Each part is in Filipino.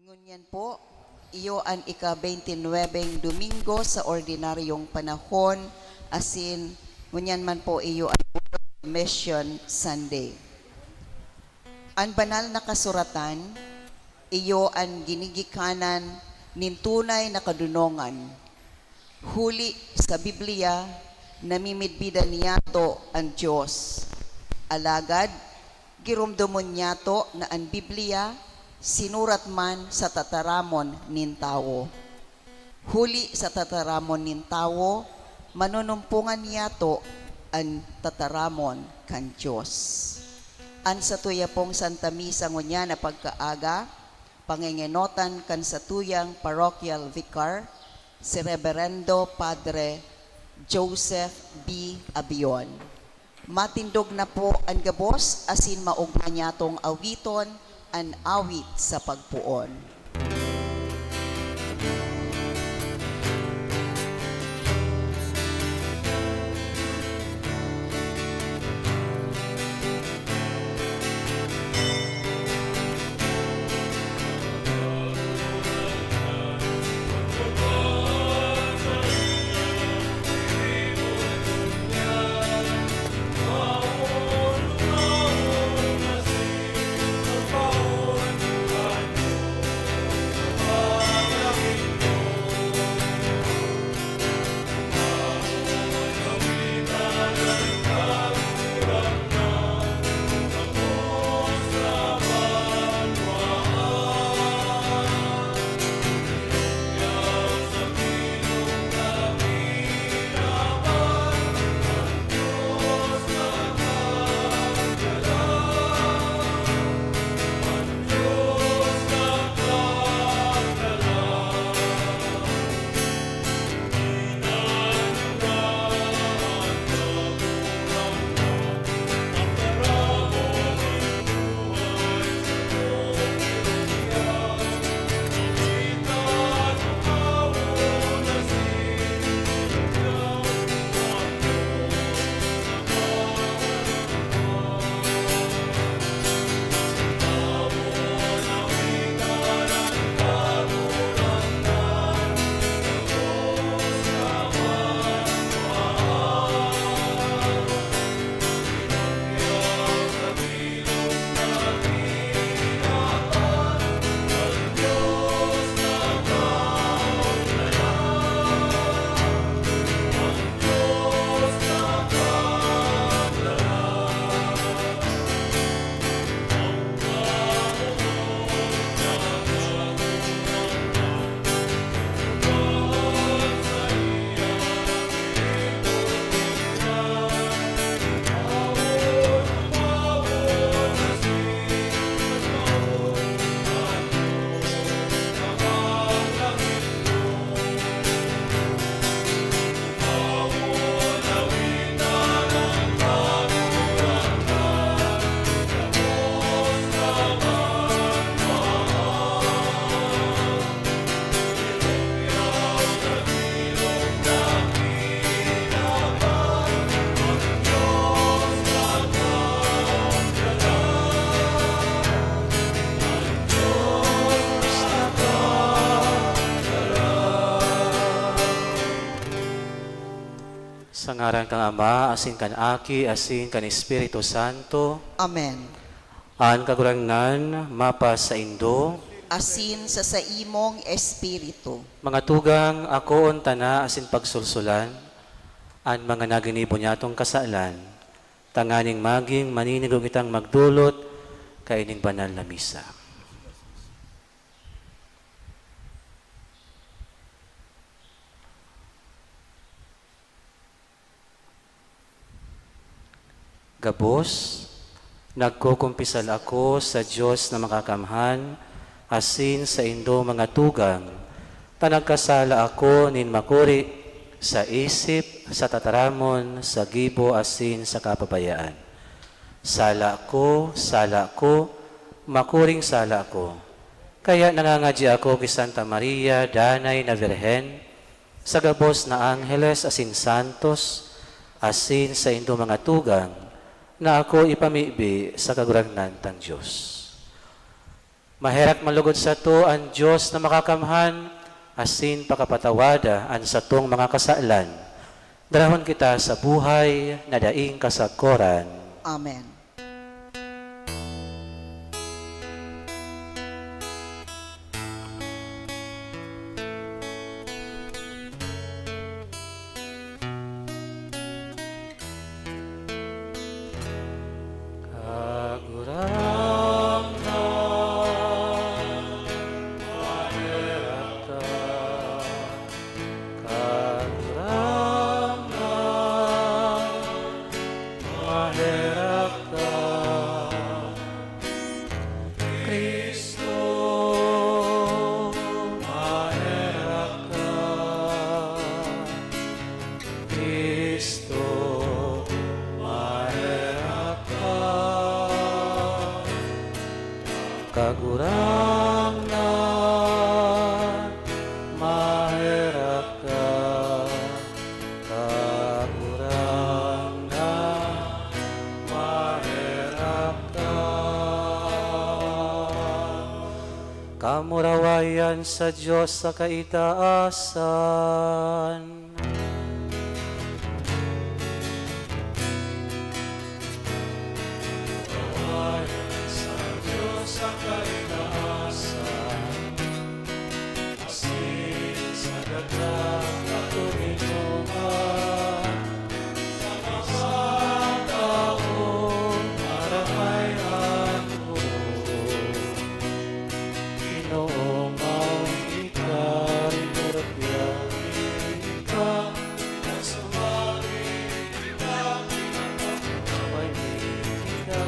Ngunyan po, iyo ang ika-29 Domingo sa ordinaryong panahon, asin ngunyan man po iyo ang Mission Sunday. Ang banal na kasuratan, iyo ang ginigikanan nin tunay na kadunongan. Huli sa Biblia, namimidbidan niyato ang Diyos. Alagad, girumdumon niyato na ang Biblia sinurat man sa tataramon nin tao. Huli sa tataramon nin tao, manunumpungan niyato ang tataramon kan Diyos. An sa tuya pong Santa Misa ngunya na pagkaaga, pangingenotan kan sa tuyang parochial vicar, si Reverendo Padre Joseph B. Abion. Matindog na po ang gabos, asin maugma niyatong awiton, an awit sa pagpuon. Sa ngaran kang Ama, asin kan Aki, asin kan Espiritu Santo. Amen. An kagurangnan, mapa sa Indo. Asin sa imong espiritu. Mga tugang, ako on tana, asin pagsulsulan. An mga naginibo niyatong kasalan. Tanganing maging maninigog itang magdulot, kaining banal na misa. Gabos, nagkukumpisal ako sa Diyos na makakamhan, asin sa Indo mga tugang, tanagkasala ako nin makuri sa isip, sa tataramon, sa gibo, asin sa kapabayaan. Sala ko, makuring sala ko. Kaya nangangadya ako kay Santa Maria, Danay na Virhen, sa gabos na Angeles, asin Santos, asin sa Indo mga tugang, na ako ipamibi sa kagurangnan tang Diyos. Maherak malugod sa to ang Diyos na makakamhan, asin pakapatawada ang satong mga kasalan. Darahon kita sa buhay na daing kasakoran. Amen. Kamurawayan sa Diyos sa kaitaasan. Kamurawayan sa Diyos sa kaitaasan. Asin sa dagat at tuminungan. Sa mga taong maramayan mo. Noong ang ikarinuratyahin ka, nasumari kita, pinapamay kita,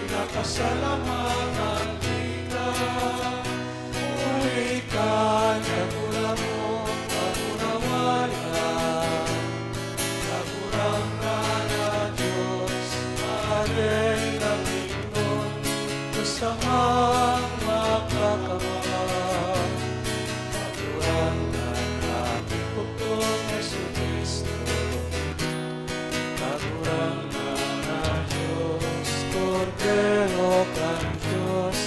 pinapasalamatan kita. Uli ka, nagura mo, pagurawayan, nagurang na na Diyos, maaden na Panginoon, kasamang makakamahal. Pagurang na natin putong Jesucristo, pagurang na na Diyos, Cordero kang Diyos,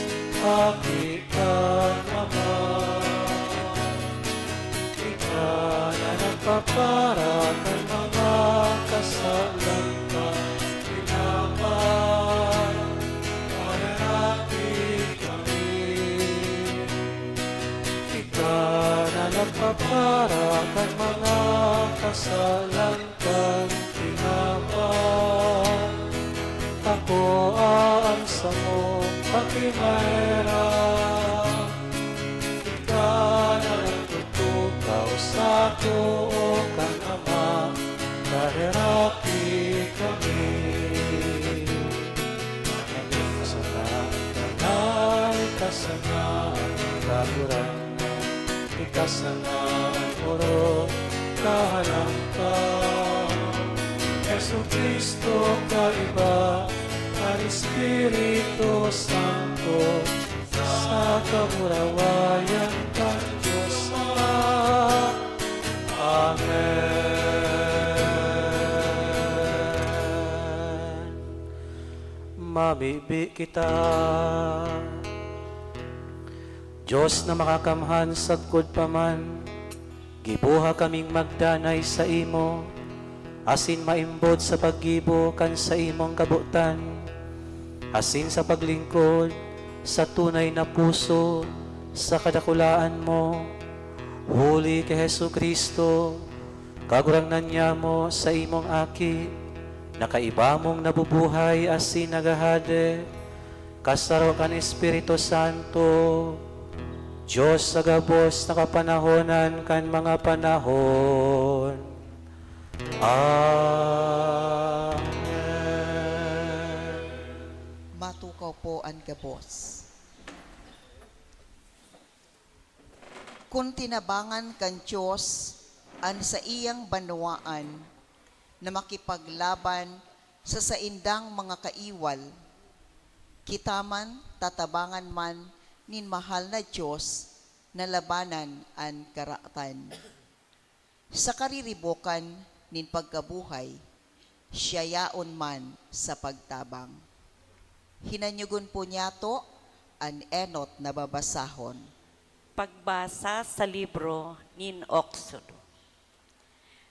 aking Ama. Ikaw na nagpapara kang mga kasalan ka, pinapal, maharapin kami. Ikaw na nagpapara kang mga kasalan kang pinapal. Ako aansa mo, pakimahera. Ikaw na nagtutukaw sa tuo kang Ama, kahirapi kami. Nagkasanaan ka na, ikasanaan, kahurang na, ikasanaan, puro kahalangkan. Jesucristo kaiba, ang Espiritu Santo, sa kamurawayan kang Diyos Ama. Amen. Mabibi kita, Diyos na makakamhan sagkod paman, gibuha kaming magdanay sa imo, asin maimbod sa paggibo kan sa imong kabutan, asin sa paglingkod sa tunay na puso sa kadakulaan mo. Huli kay Jesucristo, kagurangnan niya mo sa imong aki, nakaiba mong nabubuhay asin nagahade, kasaro kan Espiritu Santo, Diyos sa gabos na kapanahonan kan mga panahon. Amen. Matukaw po ang gabos. Kung tinabangan kan Diyos an sa iyang banwaan na makipaglaban sa saindang mga kaiwal, kita man tatabangan man nin mahal na Diyos na labanan an karatan. Sa kariribokan nin pagkabuhay, siya yaon man sa pagtabang. Hinanyugon po niya to, an enot na babasahon. Pagbasa sa libro nin Oksodo.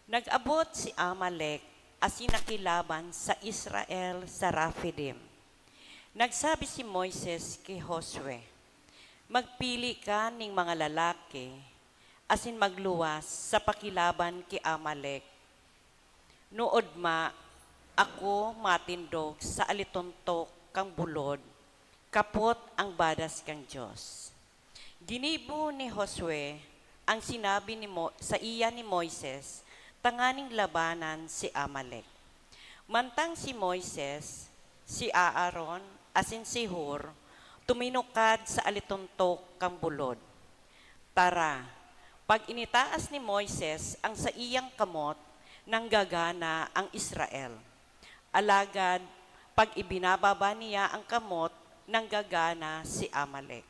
Nag-abot si Amalek as sinakilaban sa Israel sa Rafidim. Nagsabi si Moises kay Josue, magpili ka ning mga lalaki asin magluwas sa pakilaban kay Amalek. Nood ako matindog sa alitontok kang bulod, kapot ang badas kang Diyos. Ginibo ni Josue ang sinabi sa iya ni Moises, tanganing labanan si Amalek. Mantang si Moises, si Aaron, asin si Hur, tuminukad sa alitontok kang bulod. Tara, pag initaas ni Moises ang sa iyang kamot, nanggagana ang Israel. Alagad, pag ibinababa niya ang kamot, nanggagana si Amalek.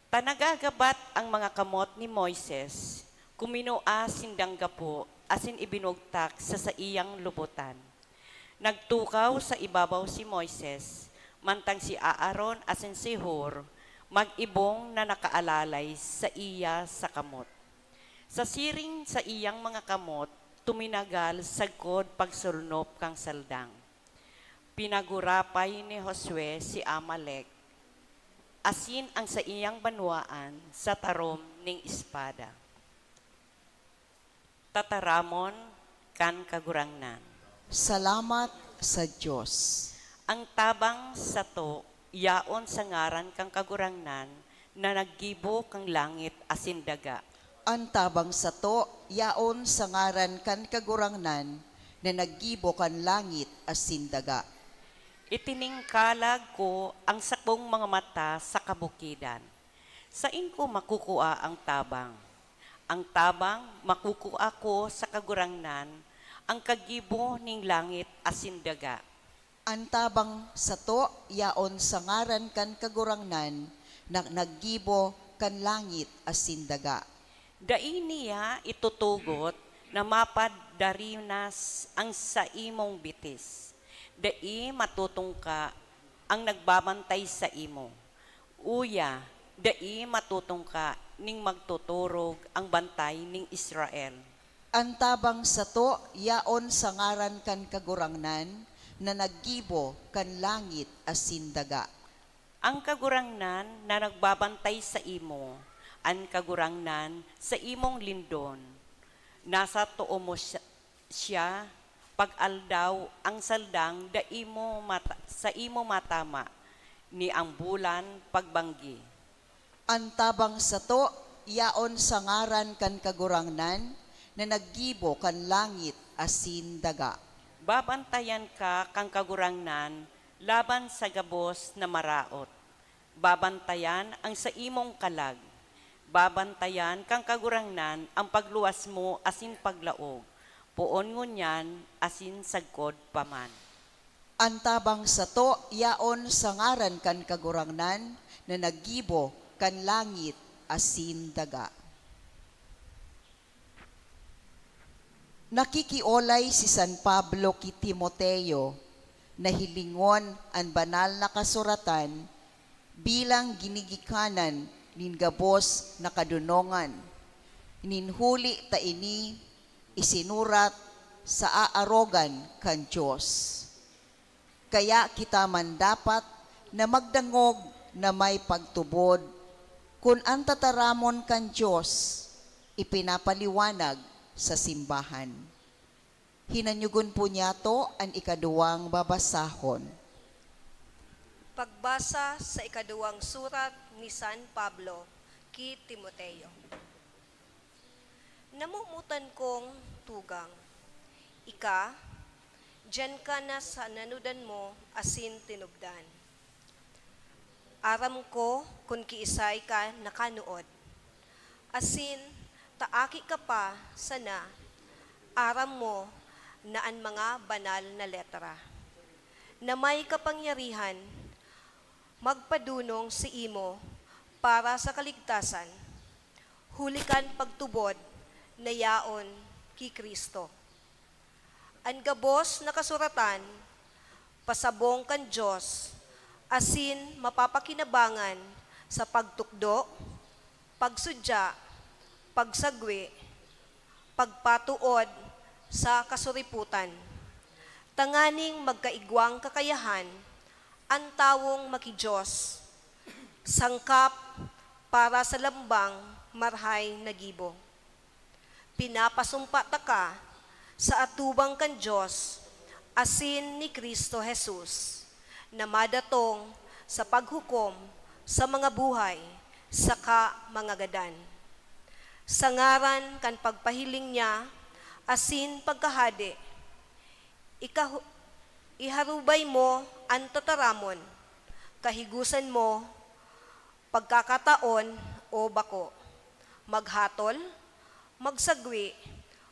Tanagagabat ang mga kamot ni Moises, kuminua sindang gapo, asin ibinugtak sa iyang lubutan. Nagtukaw sa ibabaw si Moises, mantang si Aaron asin si Hur, mag-ibong na nakaalalay sa iya sa kamot. Sa siring sa iyang mga kamot, tuminagal sagkod pagsulnop kang saldang. Pinagurapay ni Josue si Amalek, asin ang sa iyang banwaan sa tarom ning espada. Tataramon kan kagurangnan. Salamat sa Diyos. Ang tabang sa to, yaon sa ngaran kang kagurangnan, na naggibo kang langit asin daga. Ang tabang sa to, yaon sa ngaran kan kagurangnan, na naggibo kan langit asin daga. Itiningkalag ko ang sakong mga mata sa kabukidan. Sain ko makukuha ang tabang? Ang tabang makukuha ko sa kagurangnan, ang kagibo ning langit asin daga. Ang tabang sa to, yaon sa ngaran kan kagurangnan, na naggibo kan langit asin daga. Dai niya itutugot na mapad darinas ang sa imong bitis. Dai matutungka ang nagbabantay sa imo. Uya, dai matutungka ning magtuturog ang bantay ning Israel. Ang tabang sa to, yaon sa ngaran kan kagurangnan, na naggibo kan langit asin daga. Ang kagurangnan na nagbabantay sa imo, ang kagurangnan sa imong lindon. Nasa tuo mo siya, pag-aldaw ang saldang sa imo matama, ni ang bulan pagbanggi. Ang tabang sa to, yaon sa ngaran kan kagurangnan, na naggibo kan langit asin daga. Babantayan ka kang kagurangnan laban sa gabos na maraot. Babantayan ang sa imong kalag. Babantayan kang kagurangnan ang pagluwas mo asin paglaog. Puon ngunyan asin sagkod paman. Ang tabang sa to, yaon sa ngaran kan kagurangnan, na naggibo kan langit asin daga. Nakikiolay si San Pablo ki Timoteo na hilingon ang banal na kasuratan bilang ginigikanan nin gabos na kadunongan. Ninhuli ta ini isinurat sa aarogan kan Diyos. Kaya kita man dapat na magdangog na may pagtubod kung ang tataramon kan Diyos ipinapaliwanag sa simbahan. Hinanyugon po niya to ang ikaduwang babasahon. Pagbasa sa ikaduwang surat ni San Pablo ki Timoteo. Namumutan kong tugang, ika, diyan ka na sa nanudan mo asin tinubdan. Aram ko kung kiisay ka nakanuod, asin taaki ka pa sana, aram mo na ang mga banal na letra, na may kapangyarihan magpadunong si imo para sa kaligtasan, hulikan pagtubod na yaon ki Kristo. Ang gabos na kasuratan, pasabong kan Diyos, asin mapapakinabangan sa pagtukdo, pagsudya, pagsagwi, pagpatuod sa kasuriputan. Tanganing magkaigwang kakayahan, ang tawong makidiyos, sangkap para sa lambang marhay na gibo. Pinapasumpa ta ka sa atubang kan Diyos, asin ni Kristo Jesus, na madatong sa paghukom sa mga buhay, saka mga gadan. Sa ngaran kan pagpahiling niya, asin pagkahade, iharubay mo ang tataramon, kahigusan mo, pagkakataon o bako, maghatol, magsagwi,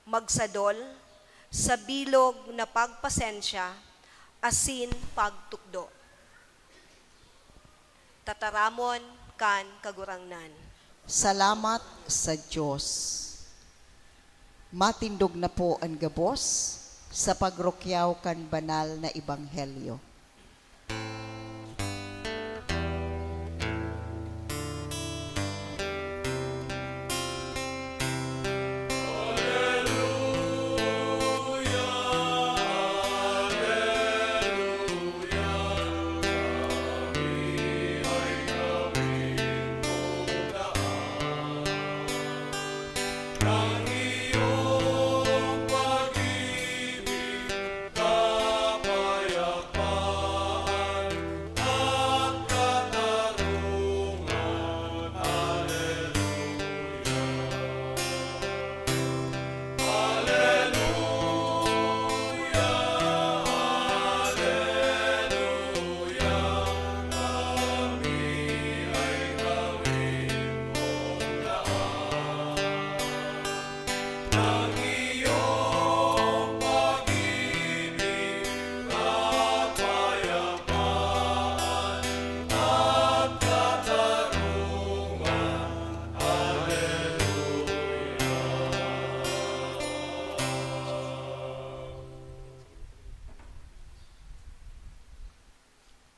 magsadol, sa bilog na pagpasensya, asin pagtukdo. Tataramon kan kagurangnan. Salamat sa Diyos. Matindog na po ang gabos sa pagrukyaw kan banal na ebanghelyo.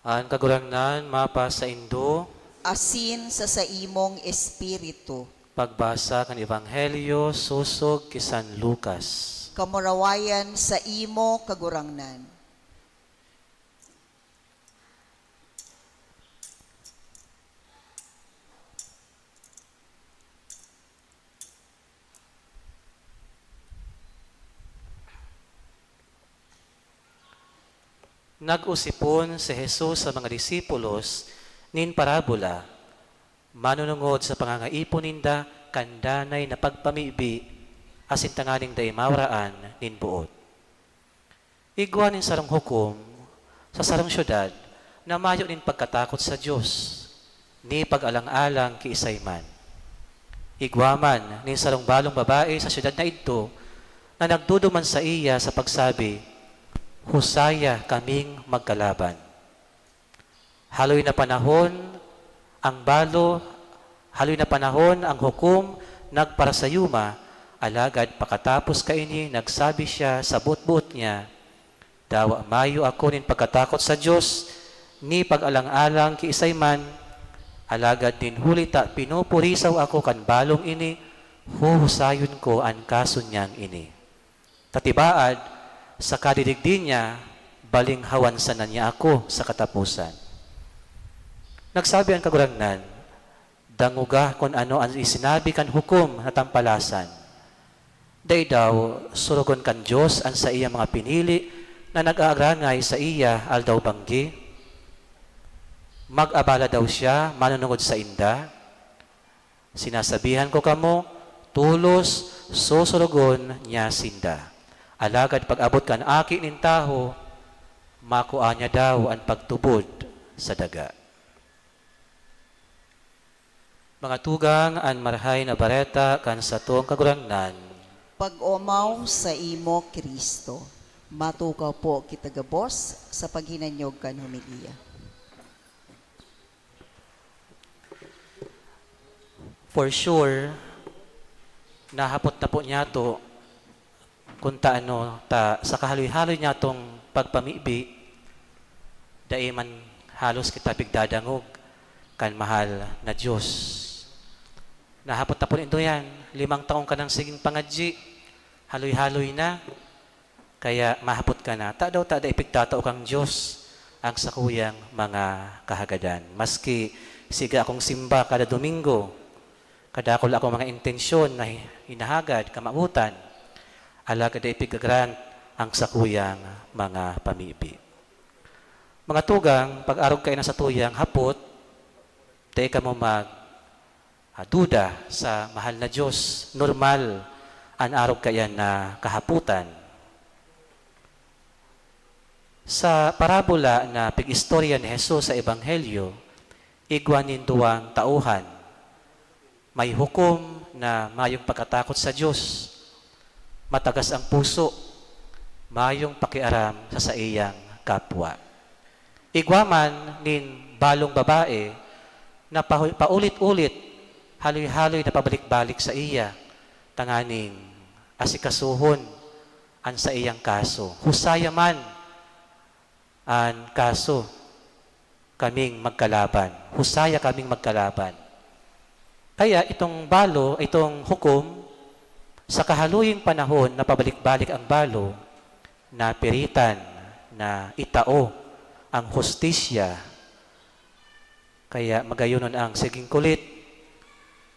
Ang kagurangnan mapa sa Indo, Asin sa imong espiritu. pagbasa kan Ebanghelyo susog kisan Lucas. Kamurawayan sa imo kagurangnan. Nag-usipon si Jesus sa mga disipulos nin parabola, manunungod sa pangangaipon ninda kandanay na pagpamibi asin tanganing day mawaraan nin buot. Igwa nin sarang hukom sa sarang syudad na mayo nin pagkatakot sa Diyos ni pag-alang-alang kiisay man. Igwa man nin sarang balong babae sa syudad na ito na nagduduman sa iya sa pagsabi, husaya kaming magkalaban. Haloy na panahon ang balo, haloy na panahon ang hukom nagparasayuma, alagad pakatapos kaini nagsabi siya sa butbut niya, dawa mayo ako nin pagkatakot sa Diyos, ni pag-alang-alang kiisay man, alagad din hulita pinupurisaw ako kan balong ini, huhusayon ko ang kaso niyang ini. Tatibaad, sa kadidigdi niya, balinghawan sana niya ako sa katapusan. Nagsabi ang kagurangnan, danguga kung ano ang isinabi kan hukom na tampalasan. Day daw, surugon kan Diyos ang sa iya mga pinili na nag-aagrangay sa iya aldaw banggi. Mag-abala daw siya, manunungod sa inda. Sinasabihan ko kamo, tulos, susurugon niya sinda. Alagad pag-abot kan aki nin taho, makuha niya daw ang pagtubod sa daga. Mga tugang ang marhay na bareta kan sa tuong kagurangnan. Pag-umaw sa imo Kristo. Matukaw po kita gabos sa paghinanyog kan humiliya. For sure, nahapot na po niya to kung sa kahaloy-haloy niya itong pagpamibi, daiman halos kita bigdadangog kan mahal na Diyos. Nahapot na po ito yan. 5 taong ka nang siging pangadji. Haloy-haloy na. Kaya mahapot ka na. Ta ipigtatao kang Diyos ang sakuyang mga kahagadan. Maski siga akong simba kada Domingo, kada akong mga intensyon na hinahagad, kamabutan, alagad ay pigagrant ang sakuyang mga pamibi. Mga tugang, pag-arog kayo na sa tuyang hapot, tayo ka mo duda sa mahal na Diyos. Normal ang arog kayan na kahaputan. Sa parabola na pig-istorya ni Jesus sa Ebanghelyo, igwanin duwang tauhan. May hukom na mayong pagkatakot sa Diyos, matagas ang puso, mayong pakiaram sa iyang kapwa. Igwaman nin balong babae na paulit-ulit, haloy-haloy na pabalik-balik sa iya, tanganing asikasuhon an sa iyang kaso. Husaya man an kaso, kaming magkalaban. Husaya kaming magkalaban. Kaya itong balo, itong hukom, sa kahaluying panahon na pabalik-balik ang balo, na piritan, na itao ang hustisya. Kaya magayunon ang siging kulit.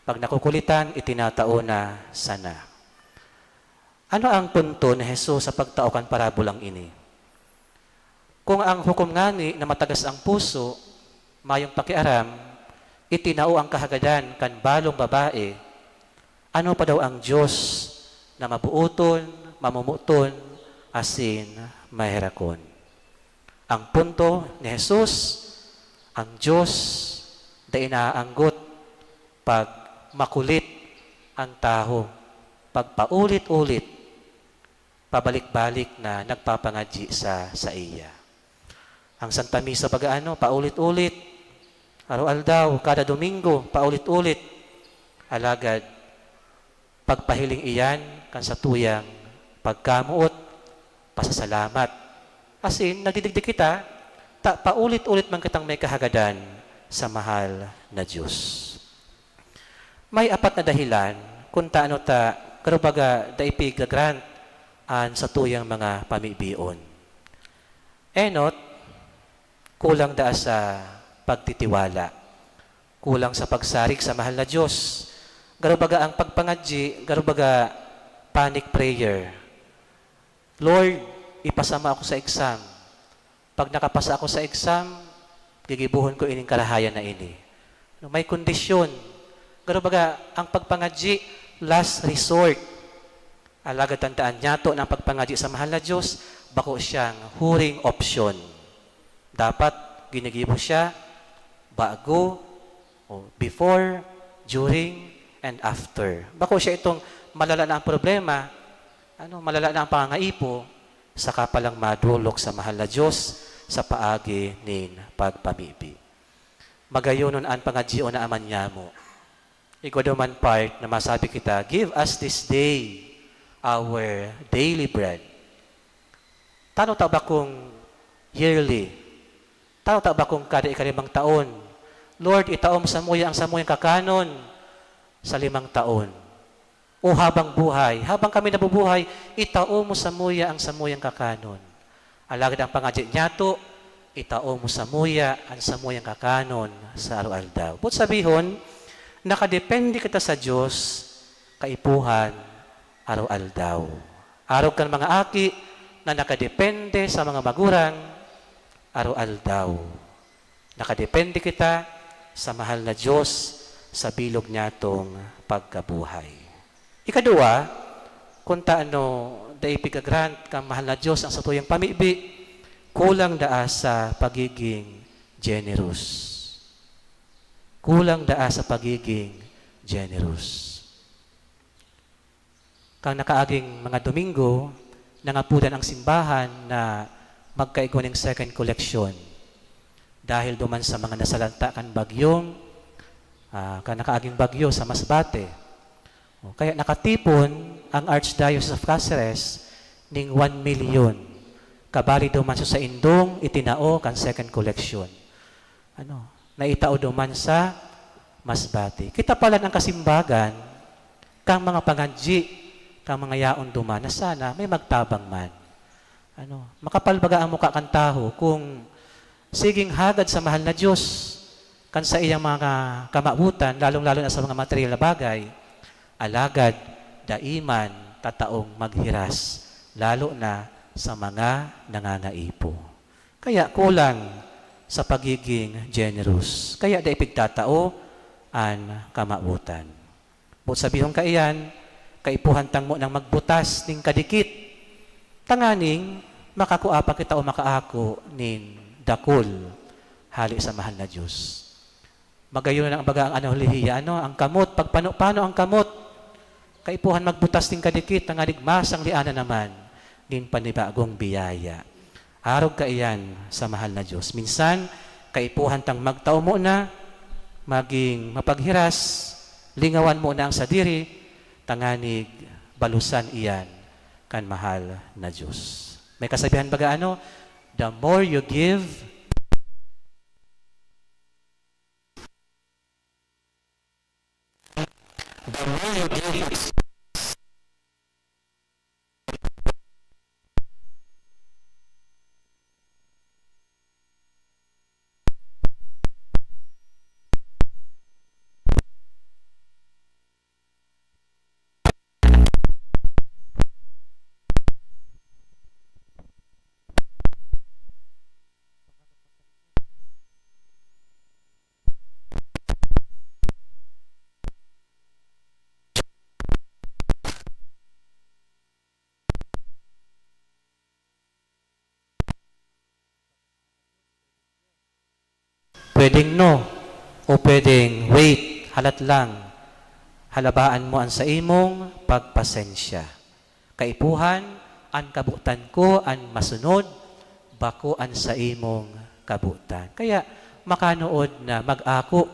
Pag nakukulitan, itinatao na sana. Ano ang punto ni Jesus sa pagtaukan parabolang ini? Kung ang hukom ngani na matagas ang puso, mayong pakiaram, itinao ang kahagadan kan balong babae, ano pa daw ang Diyos na mabuuton, mamumuton, asin mahirakon? Ang punto ni Jesus, ang Diyos da inaanggot pag makulit ang tao, pag paulit-ulit, pabalik-balik na nagpapangadji sa iya. Ang Santa Misa pag-ano, paulit-ulit, araw-aldaw, kada Domingo, paulit-ulit, alagad, pagpahiling iyan, kan sa tuyang pagkamuot, pasasalamat. Asin, nagdidigdig kita, paulit-ulit man kitang may kahagadan sa mahal na Diyos. May 4 na dahilan kung taano karubaga daipig grant an sa tuyang mga pamibion. Enot, kulang da sa pagtitiwala. Kulang sa pagsarik sa mahal na Diyos. Garubaga ang pagpangadji, garubaga panic prayer. Lord, ipasama ako sa exam. Pag nakapasa ako sa exam, gigibuhon ko ining karahayan na ini. May kondisyon. Garubaga ang pagpangadji, last resort. Alagad tandaan niya to ng pagpangadji sa mahal na Diyos, bako siyang huring option. Dapat ginigibo siya bago, o before, during, and after. Bako siya itong malala na ang problema, malala na ang pangangaipo, saka palang madulok sa mahal na Diyos sa paagi nin pagpamibi. Magayonon ang pangadjion na aman niya mo. Igwaduman part na masabi kita, give us this day our daily bread. Tano ta ba kung yearly? Tano ta ba kung kada ikalimang taon? Lord, itaom sa muya ang samuyang kakanon sa 5 taon. O habang buhay, habang kami nabubuhay, itao mo sa muya ang samuyang kakanon. Alagad ang pangadji nyato, itao mo sa muya ang samuyang kakanon sa araw-aldaw. But sabihon, nakadepende kita sa Diyos, kaipuhan, araw-aldaw. Araw kan mga aki na nakadepende sa mga magurang, araw-aldaw. Nakadepende kita sa mahal na Diyos sa bilog niyatong pagkabuhay. Ikadua, kung taano daipig-grant kang mahal na Diyos ang satuyang pamibi, kulang daa sa pagiging generous. Kulang daa sa pagiging generous. Kang nakaaging mga Domingo, nangapudan ang simbahan na magkaigon ng second collection. Dahil duman sa mga nasalanta kan bagyong, kang nakaaging bagyo sa Masbate. Kaya nakatipon ang Archdiocese of Cáceres ning 1 million. Kabali duman sa indong itinao kan second collection. naitao duman sa masbati. Kita pala ang kasimbagan, kang mga pangadji, kang mga yaon duman, na sana may magtabang man. Makapalbaga ang mukha kan taho kung siging hagad sa mahal na Diyos, kan sa iyang mga kamabutan, lalong-lalo na sa mga material na bagay, alagad, daiman, tataong maghiras, lalo na sa mga nangangaipo. Kaya kulang sa pagiging generous. Kaya da ipigtatao an kamabutan. But sabihon ka iyan, kaipuhan tang mo nang magbutas ning kadikit. Tanganing, makakuapa kita o makaako nin dakol hali sa mahal na Diyos. Magayon na ang baga ang lihiya, ang kamot, pagpano ang kamot, kaipuhan magbutas ning kadikit, tanganig masang liana naman, nin panibagong biyaya. Arog ka iyan sa mahal na Diyos. Minsan, kaipuhan tang magtao mo na, maging mapaghiras, lingawan mo na ang sadiri, tanganig, balusan iyan kan mahal na Diyos. May kasabihan baga the more you give, the more you give, pwedeng no, o pwedeng wait, halat lang. Halabaan mo ang sa imong pagpasensya. Kaipuhan, ang kabutan ko, ang masunod, bako ang sa imong kabutan. Kaya, makanood na mag-ako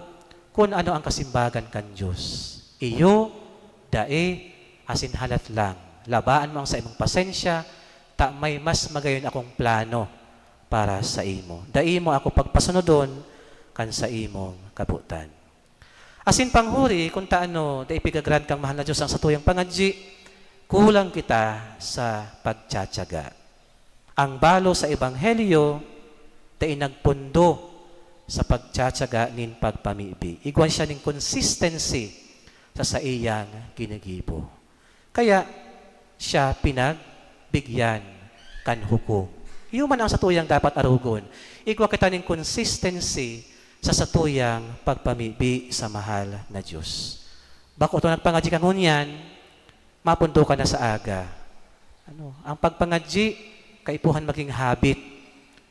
kung ano ang kasimbagan kan Diyos. Iyo, dae, asin halat lang. Labaan mo ang sa imong pasensya, ta may mas magayon akong plano para sa imo. Dai mo ako pagpasunodon, kan sa imong kabutan. Asin panghuri, kung taano, da ipigagrad kang mahal na Diyos ang satuyang pangadji, kulang kita sa pagtsatsaga. Ang balo sa Ebanghelyo, da inagpundo sa pagtsatsaga nin pagpamibi. Igwan siya ning consistency sa iyang ginagibo. Kaya, siya pinagbigyan kan hukom. Iyo man ang satuyang dapat arugon. Igwa kita ning consistency sa satuyang pagpamibi sa mahal na Diyos. Bako ito nagpangadji kang hunyan, mapundo ka na sa aga. Ang pagpangadji, kaipuhan maging habit.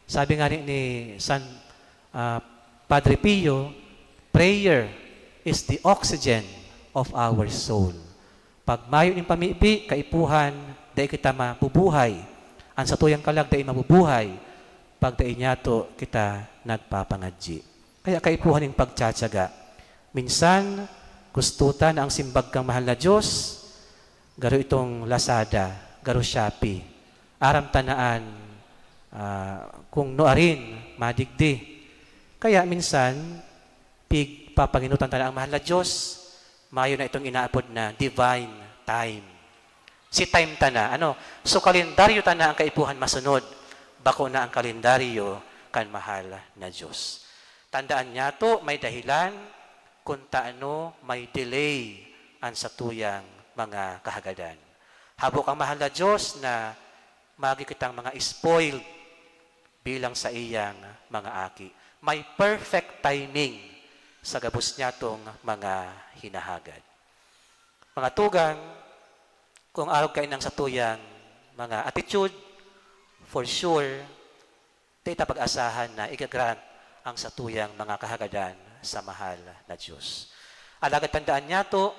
Sabi nga ni San Padre Pio, prayer is the oxygen of our soul. Pag mayo ng pamibi, kaipuhan, dahil kita mabubuhay. Ang satuyang kalag, dahil mabubuhay. Pag dahil niya to, kita nagpapangadji. Kaya kaipuhan ng pagtsatsaga. Minsan, gustutan ang simbag kang mahal na Diyos, garo itong Lazada, garo Shopee. Aram tanaan, kung noarin, madigdi. Kaya minsan, papanginutan tanaan ang mahal na Diyos, mayo na itong inaapod na divine time. Si time tana, So kalendaryo tana ang kaipuhan masunod, bako na ang kalendaryo kan mahal na Diyos. Tandaan niya to, may dahilan kung taano may delay ang satuyang mga kahagadan. Habok ang mahal na Diyos na magi kitang mga spoiled bilang sa iyang mga aki. May perfect timing sa gabos niya tong mga hinahagad. Mga tugang, kung araw kayo ng satuyang mga attitude, for sure, tayo pag-asahan na igagrant ang satuyang mga kahagadan sa mahal na Diyos. Alagad tandaan niya to,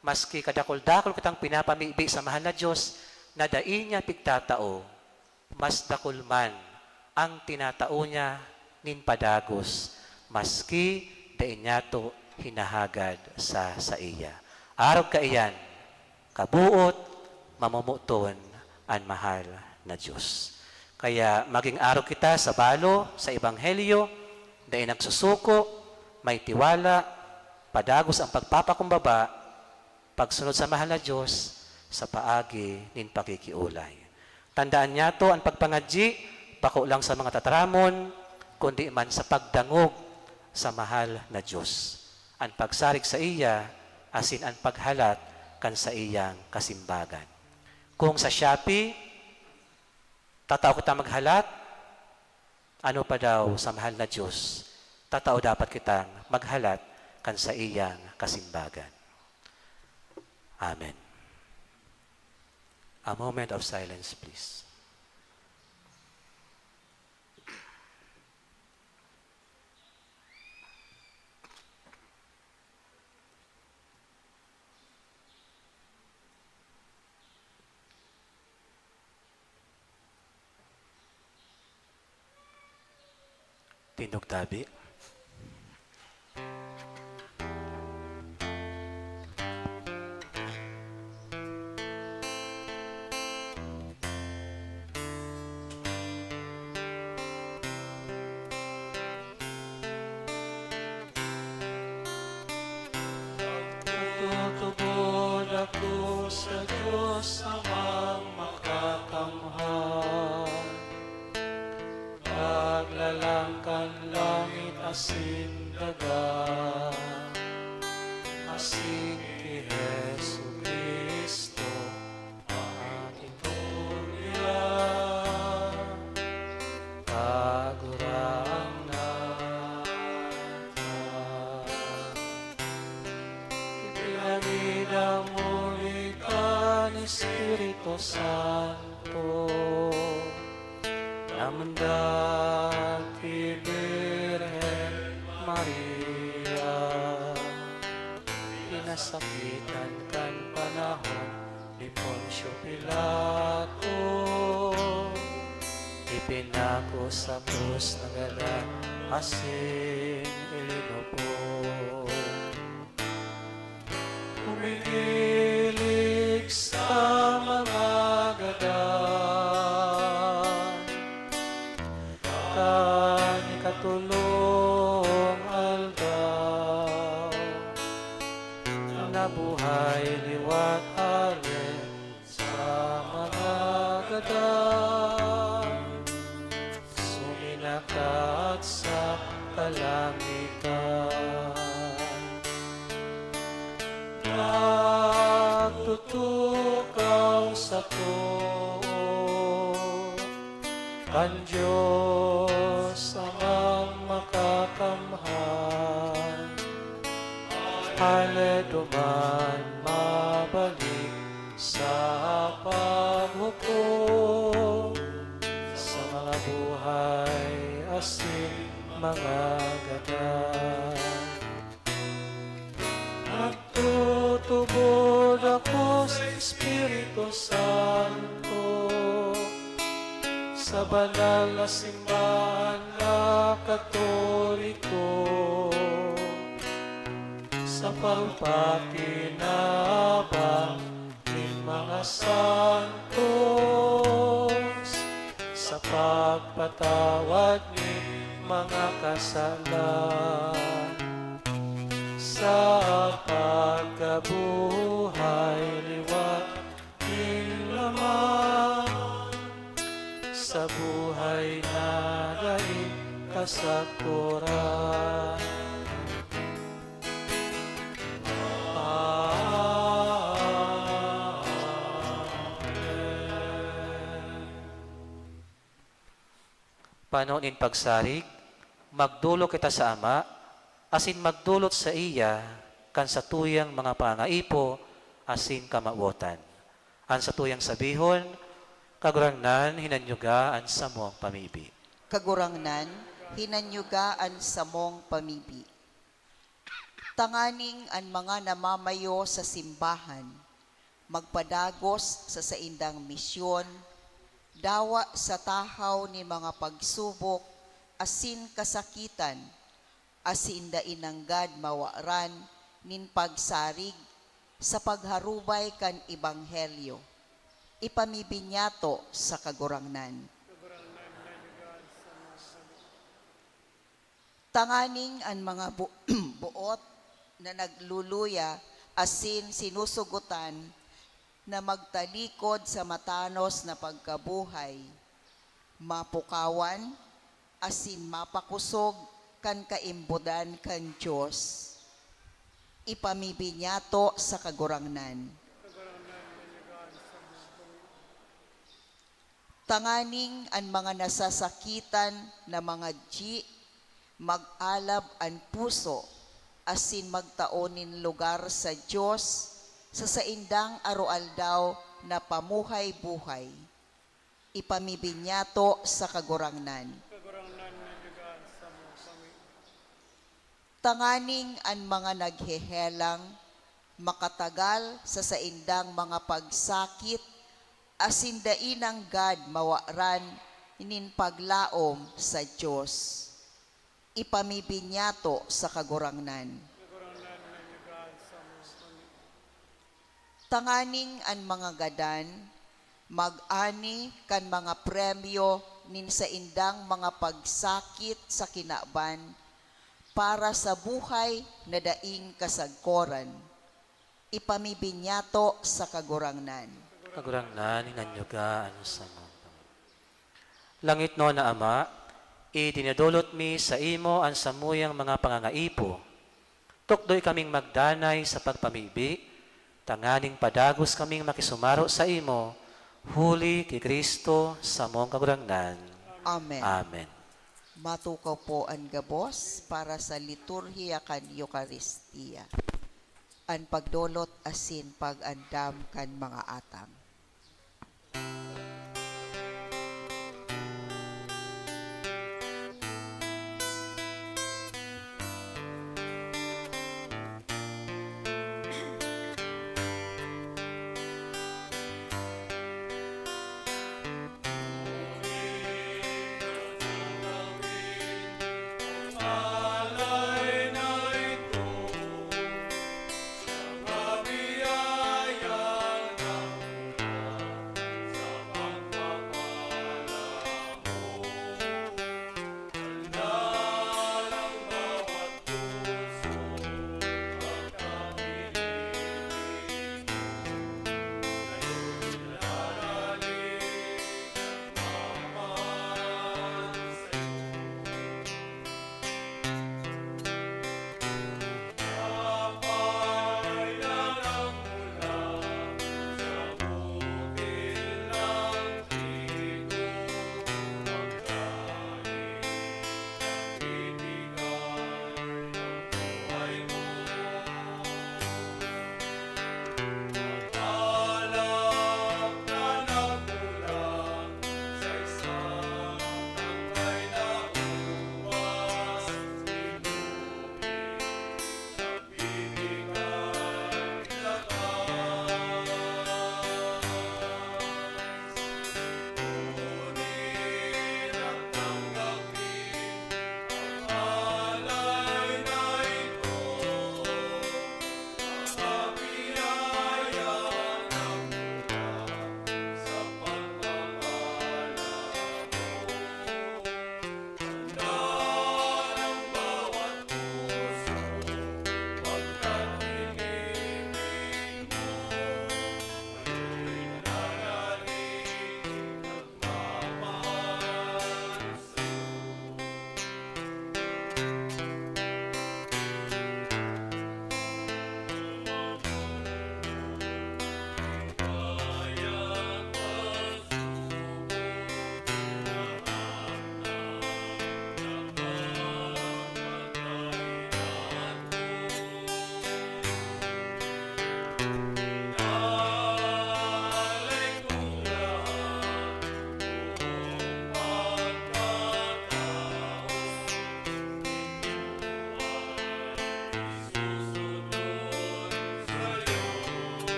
maski kadakol-dakol kitang pinapamibi sa mahal na Diyos, na dain niya pigtatao, mas dakol man ang tinatao niya nin padagos, maski dain niya to hinahagad sa iya. Araw ka iyan, kabuot, mamumuton ang mahal na Diyos. Kaya maging araw kita sa balo, sa Ebanghelyo, Dahil nagsusuko, may tiwala, padagos ang pagpapakumbaba, pagsunod sa mahal na Diyos, sa paagi nin pakikiulay. Tandaan niya to ang pagpangadji, pako lang sa mga tataramon, kundi man sa pagdangog sa mahal na Diyos. Ang pagsarig sa iya, asin ang paghalat kan sa iyang kasimbagan. Kung sa Shopee, tatao kita maghalat, ano pa daw sa mahal na Diyos, tatao dapat kitang maghalat kan sa iyang kasimbagan. Amen. A moment of silence, please. Tindog tabi. Tutubod ako sa Diyos amang makakamhan. Paglalangkan langit asin daga, asin ki Jesu Cristo, aking pulya, kagurang nata. Ipinamida muli ka ni Espiritu Santo, namun dati Birhen Maria, pinasakitan kan panahon ni Poncio Pilato, ipinako sa krus na gala asin ilinopo. Umigilig sa mga gadan, kani katulong aldaw, nabuhay liwat halen sa mga gadan, suminakat sa kalangitan. Nagtutukaw sa to, kan Diyos ang makakamhan, hale duman mabalik sa paghukom, sa mga buhay asin mga gadan. Nagtutubod ako sa Espiritu Santo, sa banal na simbahan na Katoliko, sa pagpakinabang ng mga santos, sa pagpatawad ng mga kasalan, sa pagkabuhay liwat ng laman, sa buhay na daig kasakuran. Panoon in pagsarig, magdulo kita sa Ama, asin magdulot sa iya, kan sa tuyang mga pangaipo, asin kamawotan. An sa tuyang sabihon, kagurangnan hinanyugaan sa mong pamibi. Kagurangnan, hinanyugaan sa mong pamibi. Tanganing ang mga namamayo sa simbahan, magpadagos sa saindang misyon, dawa sa tahaw ni mga pagsubok, asin kasakitan, asin da inanggad mawaran, nin pagsarig, sa pagharubay kan Ebanghelyo. Ipamibinyato sa kagurangnan. Tanganing ang mga buot na nagluluya asin sinusugutan na magtalikod sa matanos na pagkabuhay, mapukawan, asin mapakusog kan kaimbudan kan Diyos. Ipamibinyato sa kagurangnan. Tanganing ang mga nasasakitan na mga mag-alab ang puso, asin magtaonin lugar sa Diyos sa saindang aroaldaw na pamuhay-buhay. Ipamibinyato sa kagurangnan. Tanganing ang mga naghehelang, makatagal sa saindang mga pagsakit, asin dainang God mawaran inin paglaom sa Diyos. Ipamibinyato sa kagurangnan. Tanganing ang mga gadan, mag-ani kan mga premyo nin sa indang mga pagsakit sa kinaban, para sa buhay na daing kasagkoran. Ipamibinyato sa kagurangnan. Kagurangnan, inganyo ka, ano sa mga. Langit no na Ama, itinadulot mi sa imo ang samuyang mga pangangaipo. Tukdoy kaming magdanay sa pagpamibi, tanganing padagos kaming makisumaro sa imo, huli kay Kristo sa mong kagurangnan. Amen. Amen. Matukaw po ang gabos para sa liturhiya kan Eucharistia. Ang pagdolot asin pag-andam kan mga atang.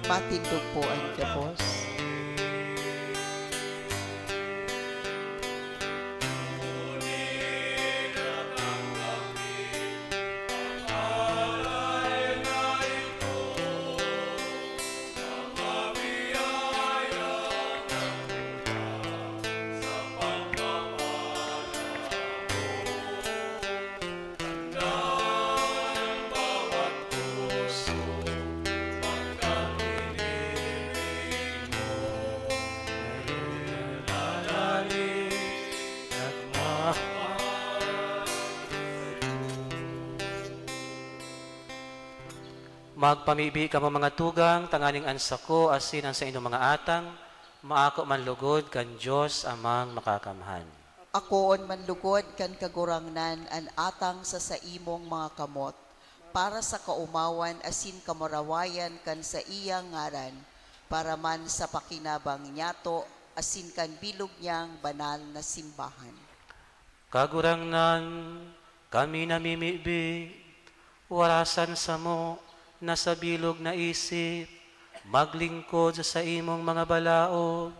Matindog po ang gabos. Magpamibi ka mga tugang, tanganing ansa ko, asin ang sa inyong mga atang, maako man lugod kan Diyos amang makakamhan. Akoon manlugod kan kagurangnan an atang sa imong mga kamot, para sa kaumawan asin kamarawayan kan sa iyang ngaran, para man sa pakinabang nyato, asin kan bilog niyang banal na simbahan. Kagurangnan, kami namimibi, warasan sa mo, nasa bilog na isip, maglingkod sa imong mga balaod,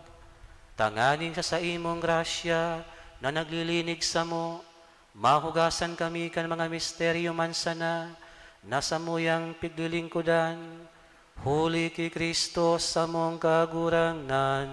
tanganing sa imong grasya, na naglilinig sa mo, mahugasan kami kan mga misteryo man sana, nasa muyang piglilingkudan, huli kay Kristo sa mong kagurangnan.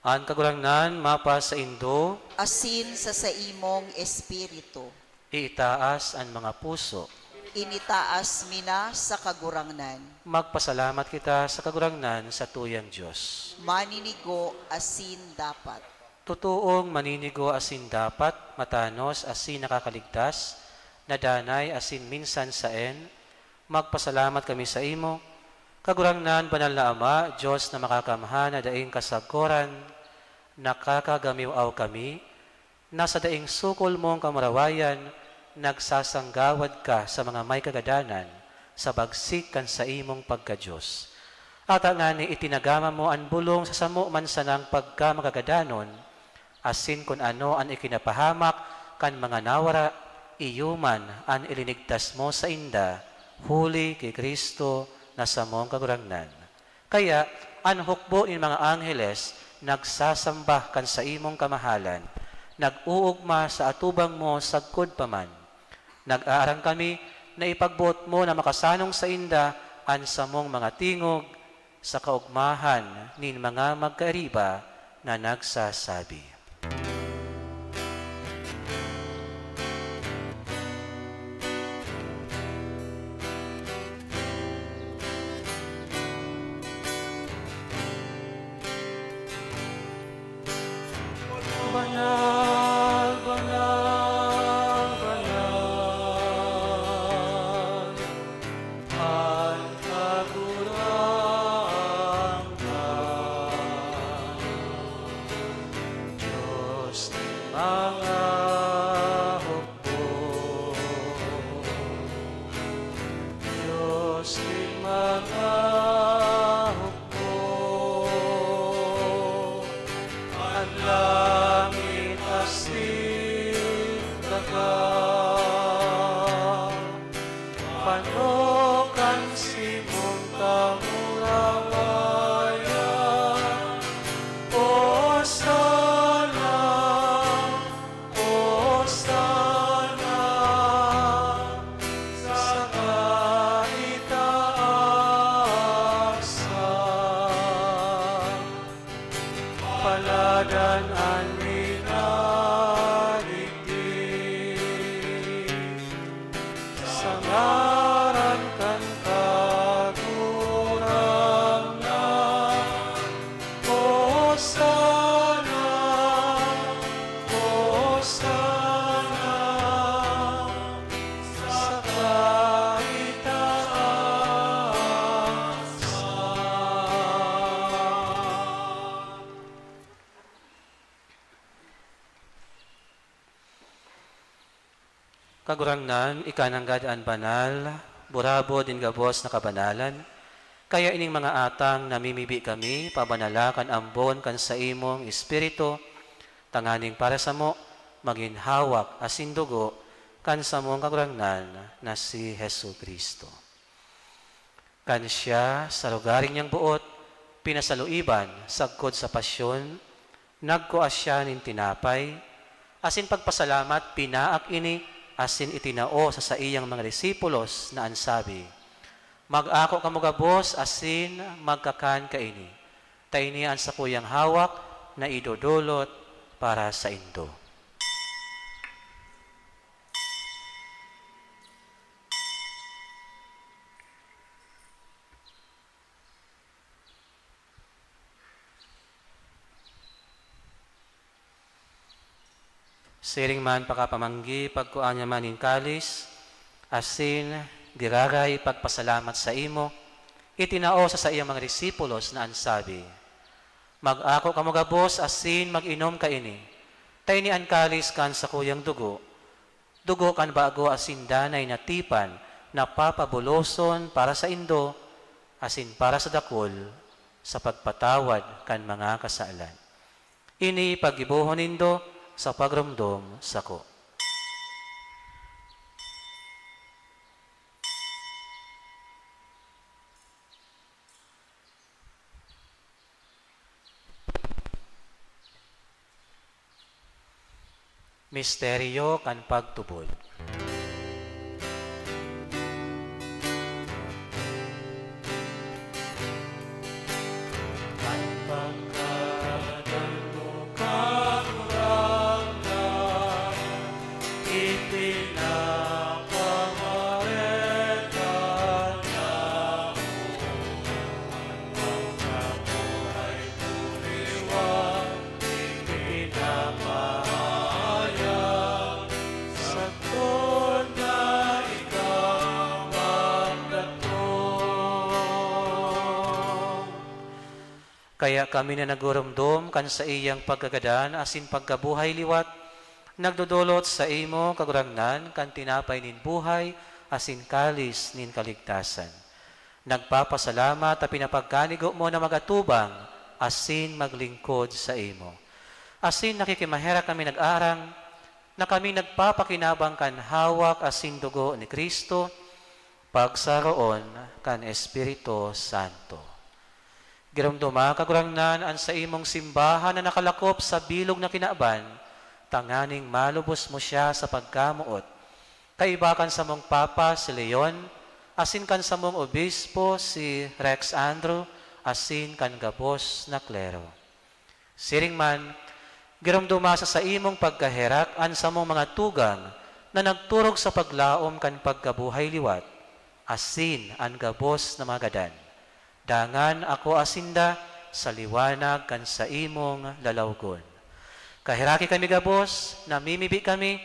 Ang kagurangnan, mapa sa indo, Asin sa imong espiritu, iitaas ang mga puso. initaas mina sa kagurangnan, Magpasalamat kita sa kagurangnan sa tuyang Diyos. maninigo asin dapat. Totoong maninigo asin dapat, matanos asin nakakaligtas, nadanay asin minsan saen, magpasalamat kami sa imo. Kagurangnan, banal na Ama, Diyos na makakamhan na daing kasagkoran, nakakagamiwaw kami, nasa daing sukol mong kamarawayan, nagsasanggawad ka sa mga may kagadanan, sa bagsik kan sa imong pagka-Diyos. At ang ngani itinagama mo ang bulong sa samo man sanang pagkamagagadanon, asin kun ano ang ikinapahamak kan mga nawara, iyuman ang ilinigtas mo sa inda, huli kay Kristo na sa mong kagurangnan. Kaya, ang hukbo in mga angheles, nagsasamba kan sa imong kamahalan, nag-uugma sa atubang mo sagkod paman. Nag-aarang kami na ipagbuot mo na makasanong sa inda an sa mong mga tingog sa kaugmahan nin mga magkaariba na nagsasabi. Banal, banal, banal, ang kagurangnan, Diyos ni mga hukbo, Diyos ni mga hukbo, ang langit asin dagat, panokan simong kamurawayan, o sana, sa kaitaasan, paladan ang minaligid, sa ngaran kan kagurangnan, o sana, sa kaitaasan. Kagurangnan, ikananggadaan banal, burabo din gabos na kabanalan, kaya ining mga atang namimibi kami, pabanalakan ambon kan sa imong espiritu, tanganing para sa mo, maginhawak asin dugo, kan sa mong kagurangnan na si Hesu Kristo. Kan siya sa lugaring niyang buot, pinasaluiban sagkod sa pasyon, nagkuas siya nin tinapay, asin pagpasalamat pinaak ini, asin itinao sa iyang mga disipulos na ansabi, mag-ako kamo gabos, asin magkakan kaini. Tainian sa kuyang hawak na idodolot para sa indo. Siring man pakapamanggi, pagkuanya man in kalis, asin diraray pagpasalamat sa imo, itinao sa iyang mga disipulos na ansabi, mag-ako kamo gabos, asin mag-inom ka ini. Tayo an kalis kan sa kuyang dugo. Dugo kan bago asin danay natipan, napapabuloson para sa indo, asin para sa dakol, sa pagpatawad kan mga kasalan. Ini pag-ibuhon nindo sa pagrumdom sako. Misteryo kan pagtubod. Kaya kami na nagurumdom kan sa iyang pagkagadan asin pagkabuhay liwat, nagdudulot sa imo kagurangnan kan tinapay nin buhay asin kalis nin kaligtasan. Nagpapasalamat at pinapagkanigo mo na magatubang asin maglingkod sa imo. Asin nakikimahera kami nag-arang na kami nagpapakinabang kan hawak asin dugo ni Kristo pagsaroon kan Espiritu Santo. Girumduma kagurangnan an sa imong simbahan na nakalakop sa bilog na kinaaban, tanganing malubos mo siya sa pagkamuot. Kaibakan sa mong Papa si Leon, asin kan sa mong Obispo si Rex Andrew, asin kan gabos na klero. Siring man, girumduma sa imong pagkaherak an sa mong mga tugang na nagturog sa paglaom kan pagkabuhay liwat, asin an gabos na magadan. Dangan ako asinda sa liwanag kan sa imong lalawgon. Kahiraki kami gabos, namimibi kami,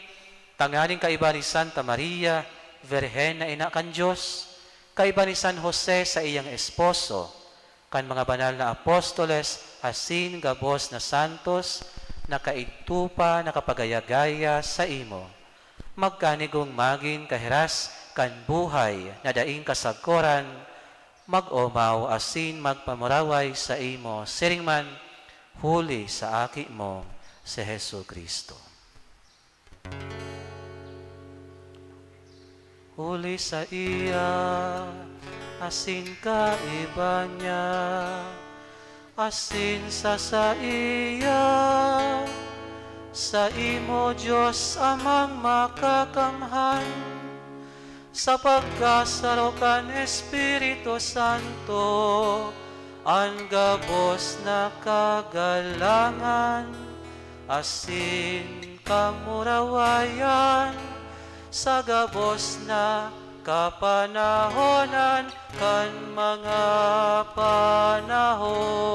tanganing kaiba ni Santa Maria, Virhen na ina kan Diyos, kaiba ni San Jose sa iyang esposo, kan mga banal na apostoles, asin gabos na santos, nakaigtupa, nakapagayagaya sa imo. Magkanigong magin kahiras, kan buhay na daing kasagkoran, mag-omaw asin magpamuraway sa imo, siring man, huli sa aki mo, si Hesu Kristo. Huli sa iya, asin ka iba niya, asin sa iya, sa imo Diyos amang makakamhan, sa pagkasarokan Espiritu Santo, ang gabos na kagalangan, asin kamurawayan, sa gabos na kapanahonan, kan mga panahon.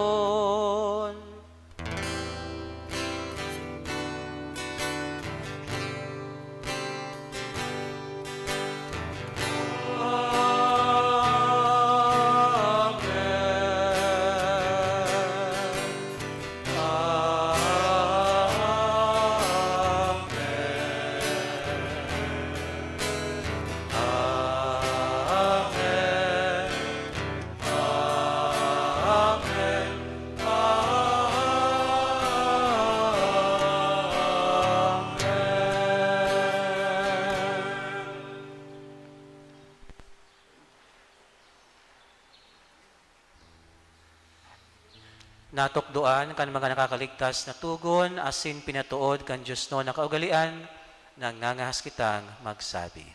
Amen. Natukdoan kan mga nakakaligtas na tugon, asin pinatuod kan Diyos no nakaugalian, nangangahas kitang magsabi.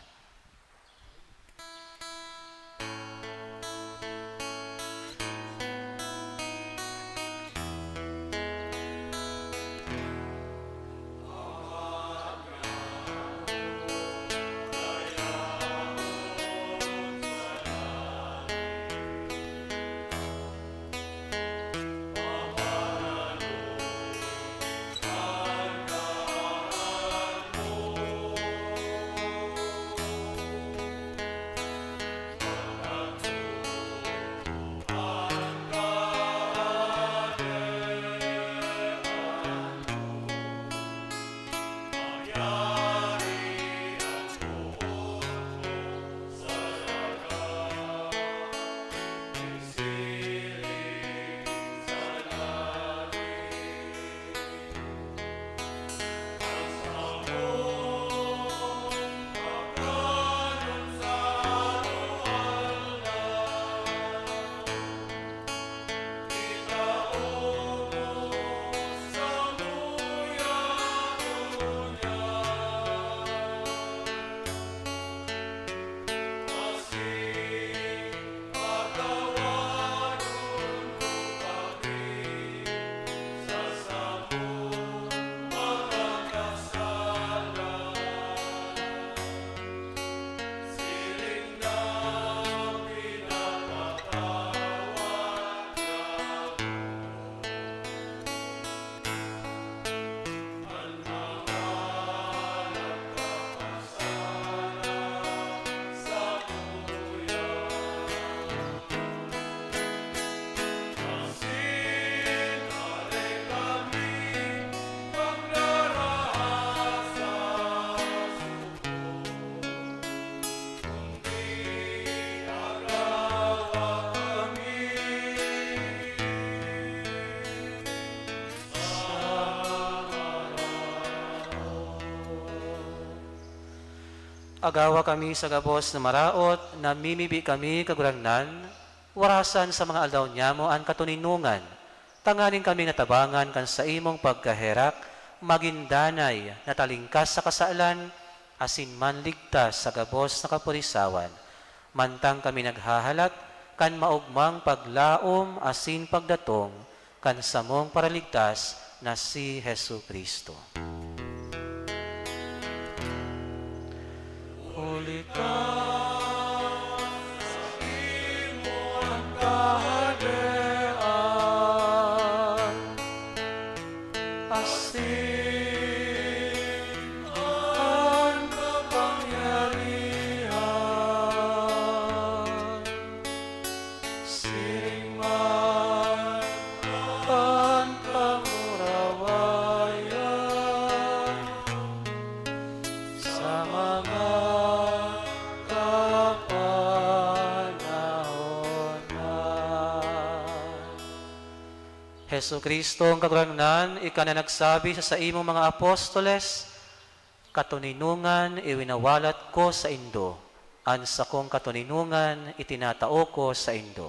Agawa kami sa gabos na maraot, na mimibi kami kagurangnan, warasan sa mga aldaw niya mo ang katuninungan, tanganin kami natabangan kan sa imong pagkaherak, magindanay na talingkas sa kasalan, asin man ligtas sa gabos na kapurisawan. Mantang kami naghahalat, kan maugmang paglaom asin pagdatong, kan samong paraligtas na si Hesu Kristo. Huli ka sa imong kahadean, asin ang kapangyarihan, siring man ang pangurawayan sa mga Hesu Kristo, ang kagurangnan, ika na nagsabi sa imong mga apostoles, katuninungan iwinawalat ko sa indo, ansa kong katuninungan itinatao ko sa indo.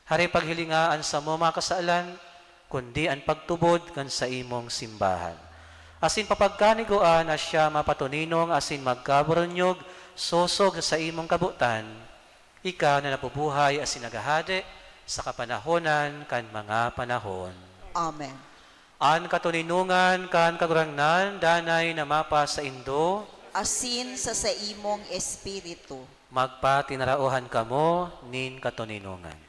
Hari paghilingaan sa mo mga kasaalan, kundi ang pagtubod kan sa imong simbahan. Asin papagkaniguan na siya mapatuninong asin magkaburunyog, sosog sa imong kabutan, ika na napubuhay asin nagahade, sa kapanahonan kan mga panahon. Amen. An katuninungan kan kagurangnan, danay na mapa sa indo, Asin sa imong espiritu. magpatinarauhan kamo nin katuninungan.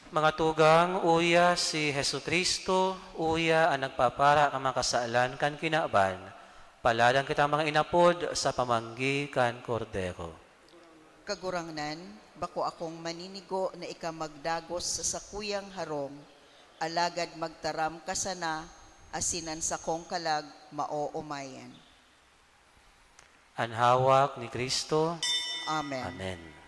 Mga tugang, uya si Hesu Kristo, uya ang nagpapara ang mga kasaalan kan kinaaban. Paladan kita mga inapod sa pamanggi kan kordero. Kagurangnan, bako akong maninigo na ikamagdagos sa kuyang harong, alagad magtaram kasana, asinan sa kong kalag, mao-umayan. Ang hawak ni Kristo. Amen. Amen.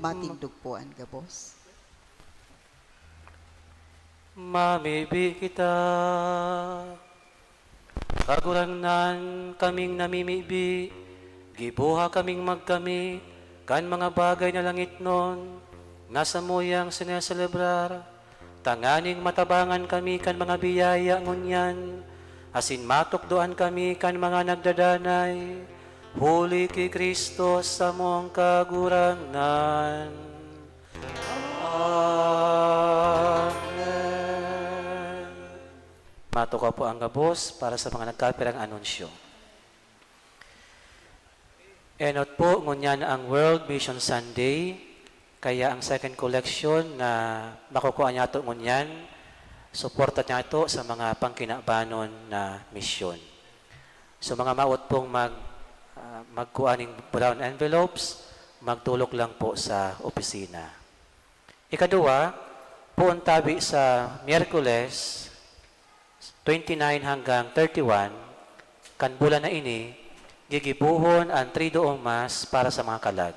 matindog po ang gabos. Mamibi kita, kagurangnan kaming namimibi, gibuha kaming magkami, kan mga bagay na langit nun, nasa muyang sineselebrar, tanganing matabangan kami kan mga biyaya ngunyan, asin matukdoan kami kan mga nagdadanay, huli ki Kristo sa mong kagurangnan. Amen. Matuka po ang gabos para sa mga nagkapirang anunsyo. Enot po, ngunyan ang World Mission Sunday, kaya ang second collection na makukuha niya ito ngunyan, suporta niya ito sa mga pangkinabanon na misyon. So mga maot pong magkuha ng brown envelopes, magtulok lang po sa opisina. Ikadua, po ang tabi sa Miyerkules, 29 hanggang 31, kan bulan na ini, gigibuhon ang tridoong mas para sa mga kalag.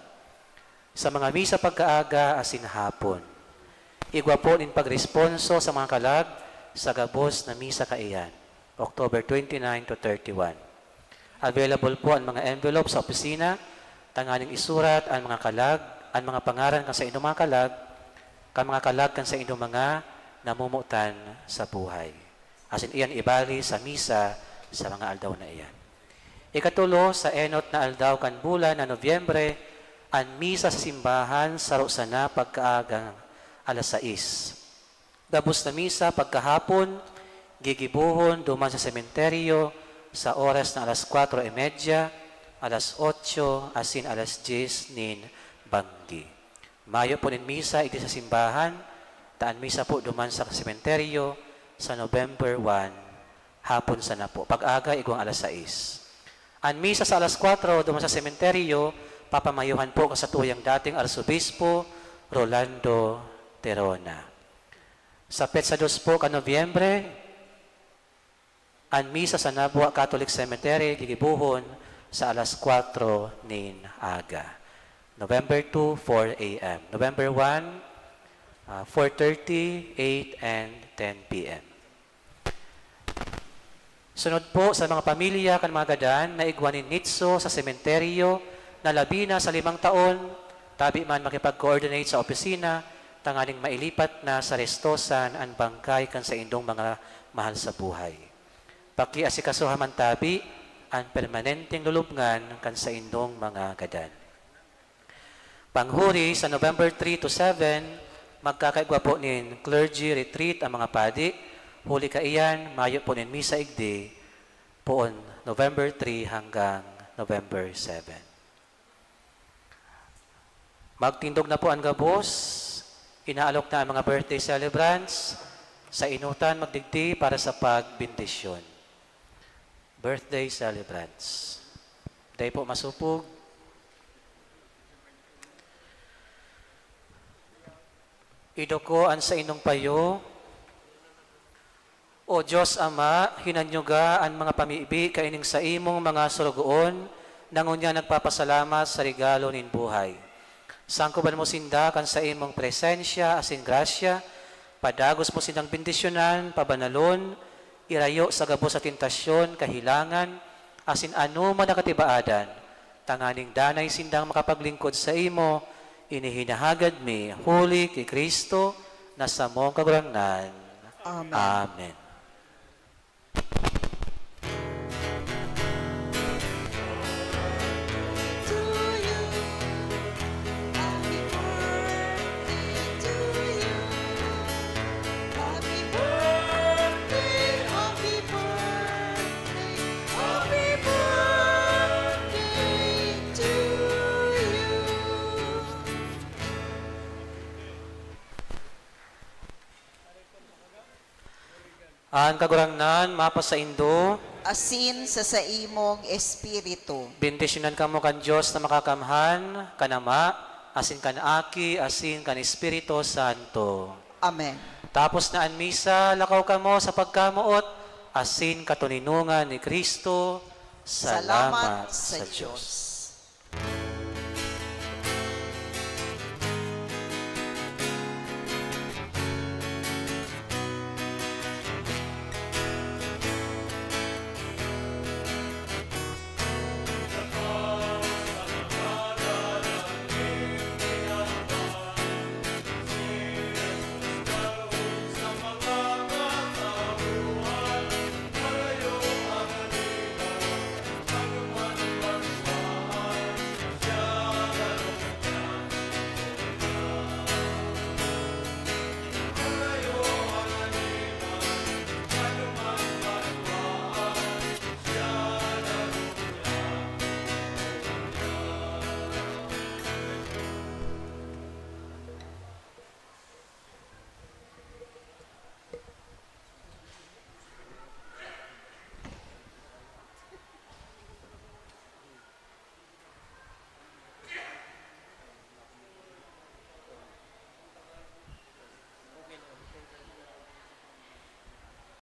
Sa mga misa pagkaaga asin hapon. Igwa po nin pagresponso sa mga kalag sa gabos na misa kaiyan, October 29 to 31. Available po ang mga envelope sa opisina, tanganing isurat ang mga kalag, ang mga pangaran kan sa inyong mga kalag, kan mga kalag kan sa inyong mga namumutan sa buhay. Asin iyan ibali sa misa sa mga aldaw na iyan. Ikatulo, sa enot na aldaw kan bulan na Nobyembre, ang misa sa simbahan saro sana pagkaagang alas 6. Gabos na misa pagkahapon, gigibuhon duman sa sementeryo sa oras na alas 4:30, alas 8, asin alas 10 nin banggi. Mayo po nin misa iti sa simbahan, taan misa po duman sa sementeryo sa November 1, hapon sana po. Pag-aga, igwang alas 6. Ang misa sa alas 4, duman sa sementeryo, papamayuhan po kasatuyang dating Arsobispo Rolando Terona. Sa Petsa 2 po ka Nobyembre, ang misa sa Nabua Catholic Cemetery, gigibuhon sa alas 4 nin aga. November 2, 4 a.m. November 1, 4:30, 8, and 10 p.m. Sunod po sa mga pamilya kan mga gadan na igwanin nitso sa sementeryo na labi na sa 5 taon, tabi man makipag-coordinate sa opisina, tanganing mailipat na sa restosan ang bangkay kan sa indong mga mahal sa buhay. Pakiasikasuhan man tabi ang permanenteng lulubngan kan sa indong mga gadan. Panghuri sa November 3 to 7, magkakaigwa po nin clergy retreat ang mga padi. Huli ka iyan, mayo po nin misa igdi poon November 3 hanggang November 7. Magtindog na po ang gabos, inaalok na ang mga birthday celebrants sa inutan magdigdi para sa pagbindisyon. Birthday celebrants. Day po masupog. Idoko an sa inong payo, O Diyos Ama, hinanyuga ang mga pamiibi kaining sa imong mga surugoon, nangunya nagpapasalamat sa regalo nin buhay. Sangkuban mo sinda kan sa imong presensya asin grasya, padagos mo sindang bendisyonan, pabanalon, irayo sa gabos sa tentasyon, kahilangan, asin ano man nakatibaadan, tanganing danay sindang makapaglingkod sa imo, inihinahagad mi, huli kay Kristo, na sa mong kagurangnan. Amen. Amen. Ang kagurangnan, mapa sa Indo, Asin sa imong espiritu. bendisyonan kamo kan Diyos na makakamhan, kanama, asin kan Aki, asin kan Espiritu Santo. Amen. Tapos na ang misa, lakaw kamo sa pagkamuot, asin katuninungan ni Kristo. Salamat sa Diyos.